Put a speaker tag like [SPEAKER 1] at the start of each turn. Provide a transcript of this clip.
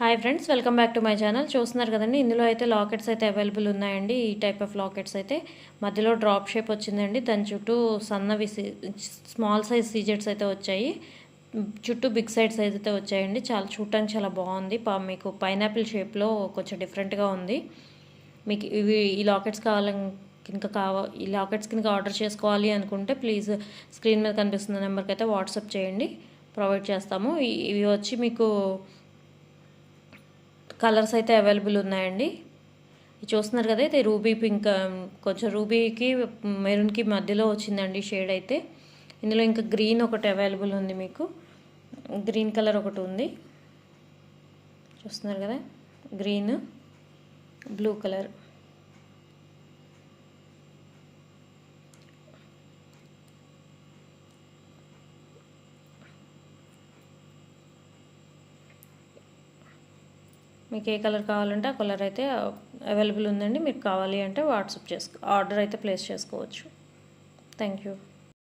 [SPEAKER 1] Hi friends, welcome back to my channel. చూస్తున్నారు కదండి, ఇందులో అయితే లాకెట్స్ అయితే అవైలబుల్ ఉన్నాయండి. ఈ టైప్ ఆఫ్ లాకెట్స్ అయితే మధ్యలో డ్రాప్ షేప్ వచ్చిందండి. దాని చుట్టూ సన్నవి స్మాల్ సైజ్ సీజెట్స్ అయితే వచ్చాయి. చుట్టూ బిగ్ సైజ్ అయితే వచ్చాయండి. చూడటానికి చాలా బాగుంది. మీకు పైనాపిల్ షేప్లో కొంచెం డిఫరెంట్గా ఉంది. మీకు ఈ లాకెట్స్ ఈ లాకెట్స్ కింద ఆర్డర్ చేసుకోవాలి అనుకుంటే ప్లీజ్ స్క్రీన్ మీద కనిపిస్తున్న నెంబర్కి అయితే వాట్సాప్ చేయండి, ప్రొవైడ్ చేస్తాము. ఇవి వచ్చి మీకు కలర్స్ అయితే అవైలబుల్ ఉన్నాయండి. చూస్తున్నారు కదా, ఇది రూబీ పింక్, కొంచెం రూబీకి మెరూన్కి మధ్యలో వచ్చిందండి షేడ్ అయితే. ఇందులో ఇంకా గ్రీన్ ఒకటి అవైలబుల్ ఉంది, మీకు గ్రీన్ కలర్ ఒకటి ఉంది. చూస్తున్నారు కదా, గ్రీన్, బ్లూ కలర్. మీకు ఏ కలర్ కావాలంటే ఆ కలర్ అయితే అవైలబుల్ ఉందండి. మీకు కావాలి అంటే వాట్సాప్ ఆర్డర్ అయితే ప్లేస్ చేసుకోవచ్చు. Thank you.